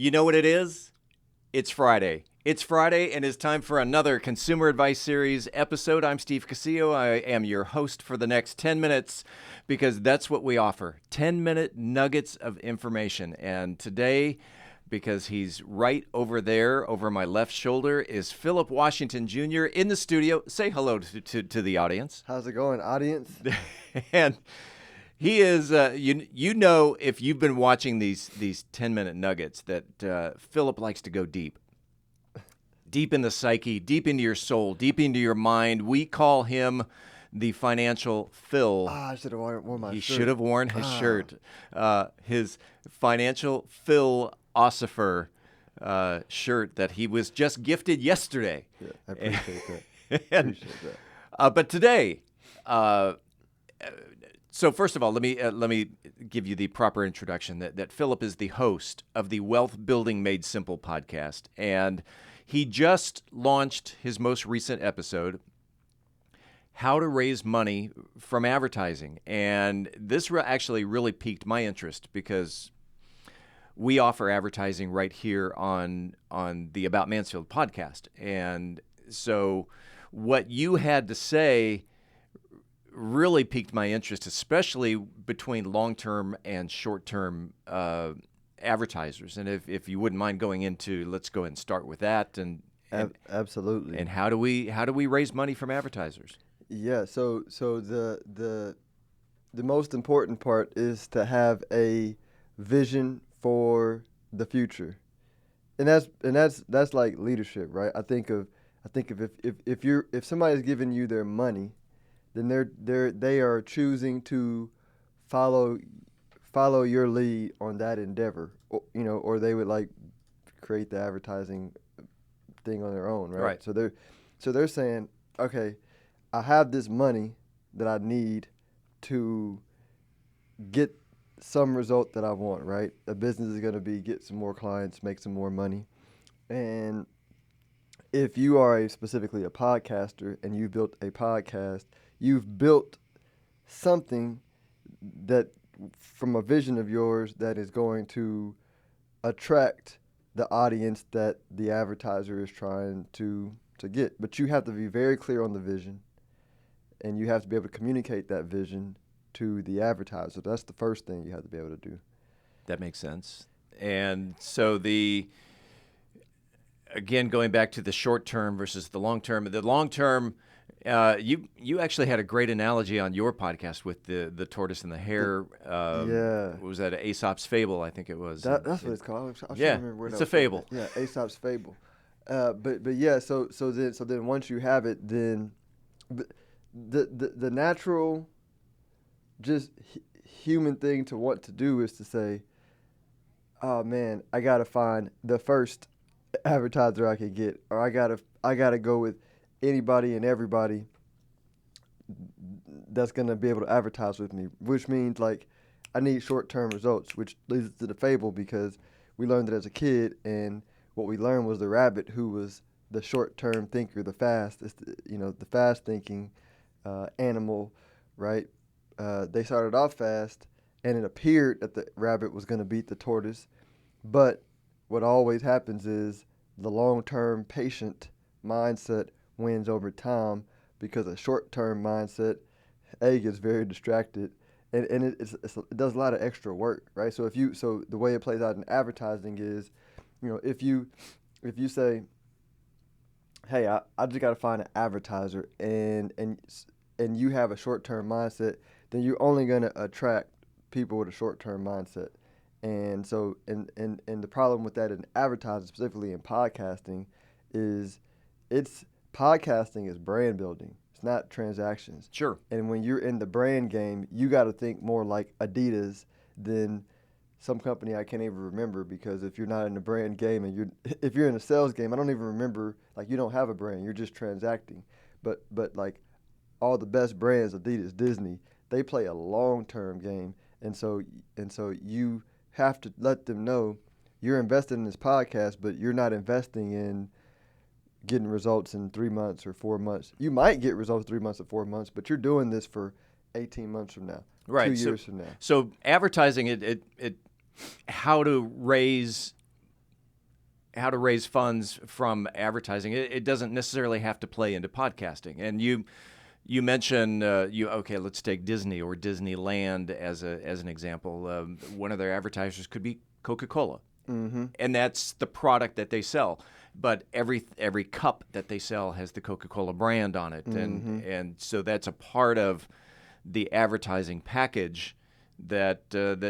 You know what it is? It's Friday. It's Friday, and it's time for another Consumer Advice Series episode. I'm Steve Casillo. I am your host for the next 10 minutes because that's what we offer, 10-minute nuggets of information. And today, because he's right over there, over my left shoulder, is Phillip Washington Jr. in the studio. Say hello to the audience. How's it going, audience? And he is, you know, if you've been watching these 10-minute nuggets, that Phillip likes to go deep in the psyche, deep into your soul, deep into your mind. We call him the financial Phil. I should have worn my shirt. He should have worn his shirt. His financial philosopher shirt that he was just gifted yesterday. Yeah, I appreciate that. But today, so first of all, let me give you the proper introduction. That Phillip is the host of the Wealth Building Made Simple podcast, and he just launched his most recent episode, How to Raise Money from Advertising. And this actually really piqued my interest because we offer advertising right here on the About Mansfield podcast. And so what you had to say really piqued my interest, especially between long-term and short-term advertisers. And if you wouldn't mind going into, let's go ahead and start with that. And absolutely. And how do we raise money from advertisers? Yeah. So the most important part is to have a vision for the future, and that's like leadership, right? I think of if somebody's giving you their money, then they are choosing to follow your lead on that endeavor, or they would like create the advertising thing on their own, right? Right. So they're saying, okay, I have this money that I need to get some result that I want, right? The business is going to be get some more clients, make some more money. And if you are specifically a podcaster and you built a podcast, you've built something that from a vision of yours that is going to attract the audience that the advertiser is trying to get. But you have to be very clear on the vision, and you have to be able to communicate that vision to the advertiser. That's the first thing you have to be able to do. That makes sense. And so again, going back to the short term versus the long term, you actually had a great analogy on your podcast with the tortoise and the hare. Yeah. What was that? Aesop's fable, I think it was. That's what it's called. I yeah, remember where it's that a fable. Yeah, Aesop's fable. But yeah, so then once you have it, then the natural, just human thing to want to do is to say, oh man, I gotta find the first advertiser I could get, or I gotta go with anybody and everybody that's gonna be able to advertise with me, which means like I need short-term results, which leads to the fable because we learned it as a kid, and what we learned was the rabbit who was the short-term thinker, the fast-thinking animal, right? They started off fast, and it appeared that the rabbit was going to beat the tortoise, but what always happens is the long-term patient mindset wins over time because a short-term mindset, gets very distracted, and it does a lot of extra work, right? So the way it plays out in advertising is, if you say, hey, I just got to find an advertiser, and you have a short-term mindset, then you're only going to attract people with a short-term mindset. And so, and the problem with that in advertising, specifically in podcasting, is podcasting is brand building. It's not transactions. Sure. And when you're in the brand game, you got to think more like Adidas than some company I can't even remember, because if you're not in the brand game and if you're in a sales game, I don't even remember, like, you don't have a brand, you're just transacting. But like all the best brands, Adidas, Disney, they play a long-term game. And so you have to let them know you're invested in this podcast, but you're not investing in getting results in 3 months or 4 months. You might get results 3 months or 4 months, but you're doing this for 18 months from now, right. 2 years from now. So advertising, how to raise how to raise funds from advertising. It doesn't necessarily have to play into podcasting. And you mentioned let's take Disney or Disneyland as an example. One of their advertisers could be Coca-Cola, and that's the product that they sell. But every cup that they sell has the Coca-Cola brand on it, and so that's a part of the advertising package that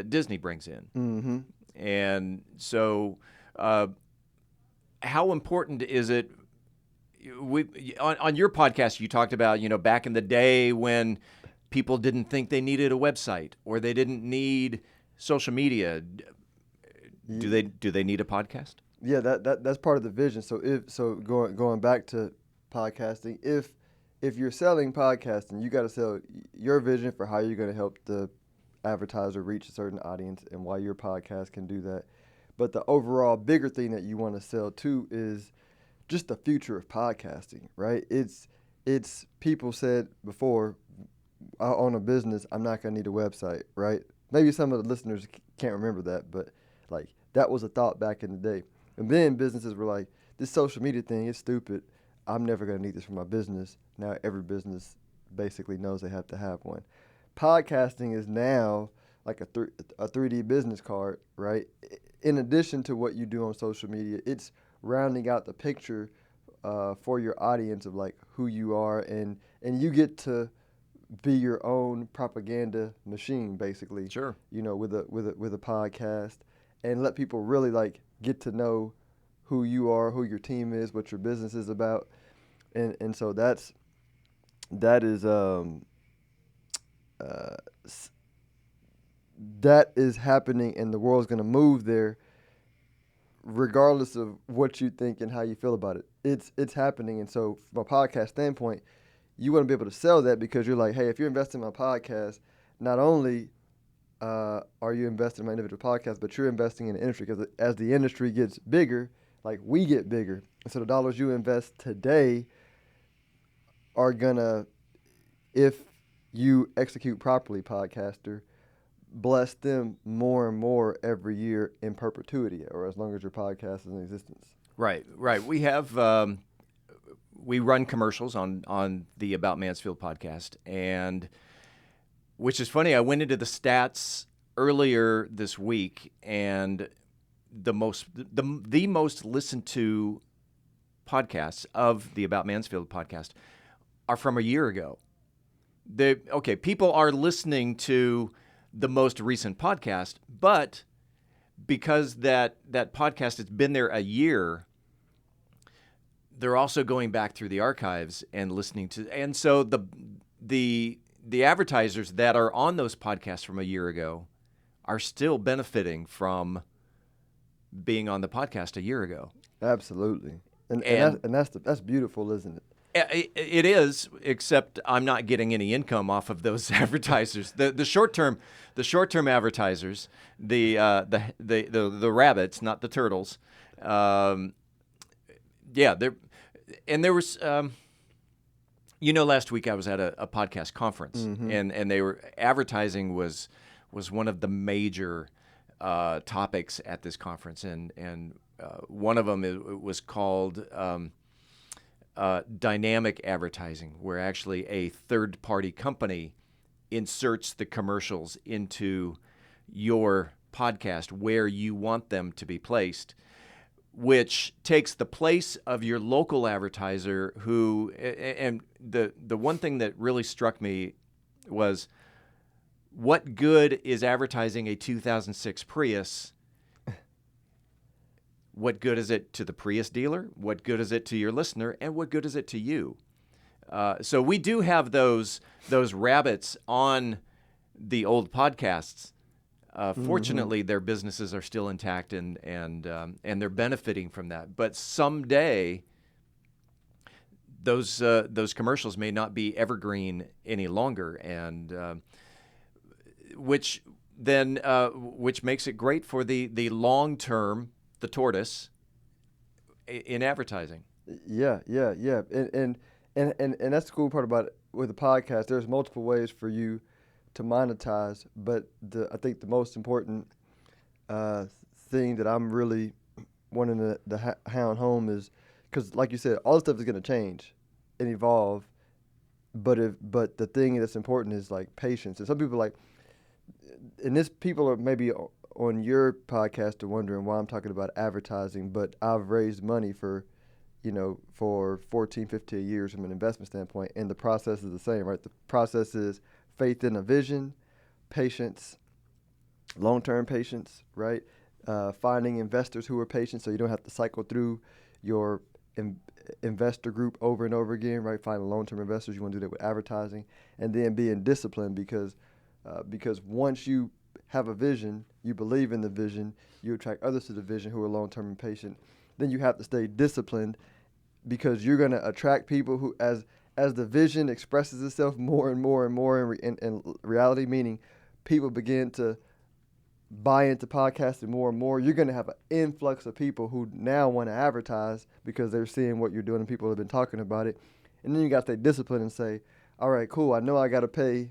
Disney brings in. And so, how important is it? On your podcast, you talked about, back in the day when people didn't think they needed a website or they didn't need social media. Do they need a podcast? Yeah, that's part of the vision. So going back to podcasting, if you're selling podcasting, you got to sell your vision for how you're going to help the advertiser reach a certain audience and why your podcast can do that. But the overall bigger thing that you want to sell too is just the future of podcasting, right? It's people said before, I own a business, I'm not going to need a website, right? Maybe some of the listeners can't remember that, but like that was a thought back in the day. And then businesses were like, this social media thing is stupid. I'm never going to need this for my business. Now every business basically knows they have to have one. Podcasting is now like a 3D business card, right? In addition to what you do on social media, it's rounding out the picture for your audience of like who you are, and you get to be your own propaganda machine, basically. Sure. With a podcast, and let people really like get to know who you are, who your team is, what your business is about, and so that is happening, and the world's going to move there, regardless of what you think and how you feel about it. It's happening, and so from a podcast standpoint, you want to be able to sell that because you're like, hey, if you're investing in my podcast, not only are you investing in my individual podcast, but you're investing in the industry, because as the industry gets bigger, like we get bigger. And so the dollars you invest today are gonna, if you execute properly, podcaster, bless them more and more every year in perpetuity, or as long as your podcast is in existence. Right. We have we run commercials on the About Mansfield podcast, and which is funny. I went into the stats earlier this week, and the most listened to podcasts of the About Mansfield podcast are from a year ago. People are listening to the most recent podcast, but because that podcast has been there a year, they're also going back through the archives and listening to, and so the advertisers that are on those podcasts from a year ago are still benefiting from being on the podcast a year ago. Absolutely, and that's beautiful, isn't it? It is, except I'm not getting any income off of those advertisers. The short term advertisers, the rabbits, not the turtles. There was. Last week I was at a podcast conference, and they were advertising was one of the major topics at this conference, and one of them was called dynamic advertising, where actually a third-party company inserts the commercials into your podcast where you want them to be placed, which takes the place of your local advertiser who, and the one thing that really struck me was, what good is advertising a 2006 Prius? What good is it to the Prius dealer? What good is it to your listener? And what good is it to you? So we do have those rabbits on the old podcasts. Fortunately, their businesses are still intact, and they're benefiting from that. But someday, those commercials may not be evergreen any longer, and which makes it great for the long term, the tortoise, in advertising. Yeah, and that's the cool part about it with the podcast. There's multiple ways for you to monetize, but I think the most important thing that I'm really wanting the hound home is because, like you said, all this stuff is going to change and evolve. But the thing that's important is like patience. And some people like, and this people are maybe on your podcast are wondering why I'm talking about advertising, but I've raised money for 14, 15 years from an investment standpoint, and the process is the same, right? The process is faith in a vision, patience, long-term patience, right? Finding investors who are patient so you don't have to cycle through your investor group over and over again, right? Finding long-term investors, you want to do that with advertising, and then being disciplined because once you have a vision, you believe in the vision, you attract others to the vision who are long-term and patient. Then you have to stay disciplined because you're going to attract people who, as the vision expresses itself more and more and more in reality, meaning people begin to buy into podcasting more and more, you're going to have an influx of people who now want to advertise because they're seeing what you're doing and people have been talking about it. And then you got to stay disciplined and say, all right, cool, I know I got to pay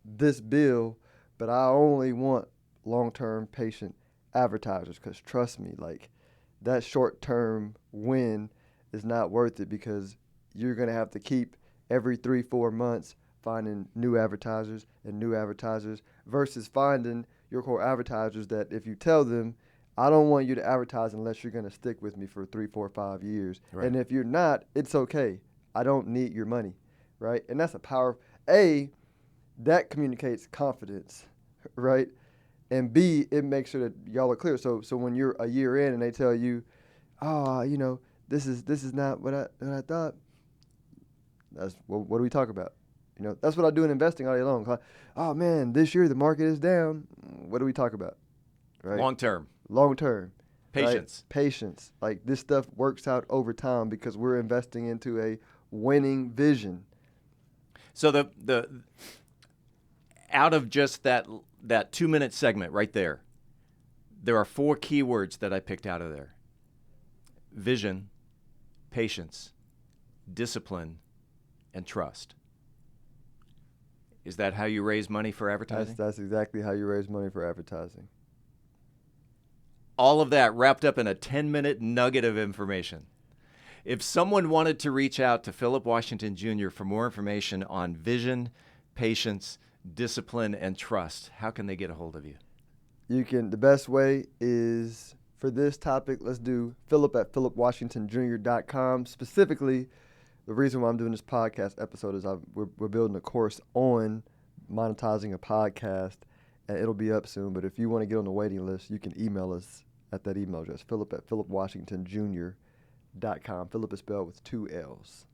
this bill, but I only want long-term patient advertisers because trust me, like that short-term win is not worth it because you're going to have to keep every 3-4 months finding new advertisers versus finding your core advertisers that if you tell them, I don't want you to advertise unless you're going to stick with me for 3, 4, 5 years. Right. And if you're not, it's okay. I don't need your money, right? And that's a power. A, that communicates confidence, right? And B, it makes sure that y'all are clear. So when you're a year in and they tell you, this is not what I thought. That's what do we talk about? That's what I do in investing all day long. Oh man, this year the market is down. What do we talk about? Right? Long term. Patience. Right? Patience. Like this stuff works out over time because we're investing into a winning vision. So the out of just that 2-minute segment right there are 4 keywords that I picked out of there: vision, patience, discipline, and trust. Is that how you raise money for advertising? That's exactly how you raise money for advertising. All of that wrapped up in a 10-minute nugget of information. If someone wanted to reach out to Phillip Washington Jr. for more information on vision, patience, discipline, and trust, how can they get a hold of you? The best way is, for this topic, let's do Phillip at phillipwashingtonjr.com. Specifically, the reason why I'm doing this podcast episode is we're building a course on monetizing a podcast, and it'll be up soon. But if you want to get on the waiting list, you can email us at that email address, Phillip at phillipwashingtonjr.com. Phillip is spelled with 2 L's.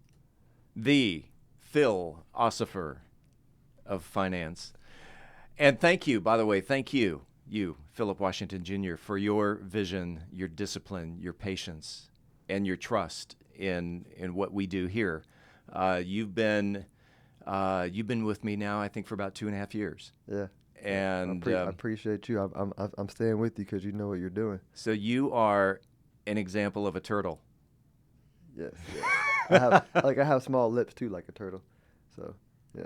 The philosopher of finance. And thank you, by the way, you, Phillip Washington Jr., for your vision, your discipline, your patience, and your trust in what we do here. You've been with me now, I think, for about 2.5 years. Yeah. And I appreciate you. I'm staying with you because you know what you're doing. So you are an example of a turtle. Yes. I have small lips too, like a turtle. So yeah.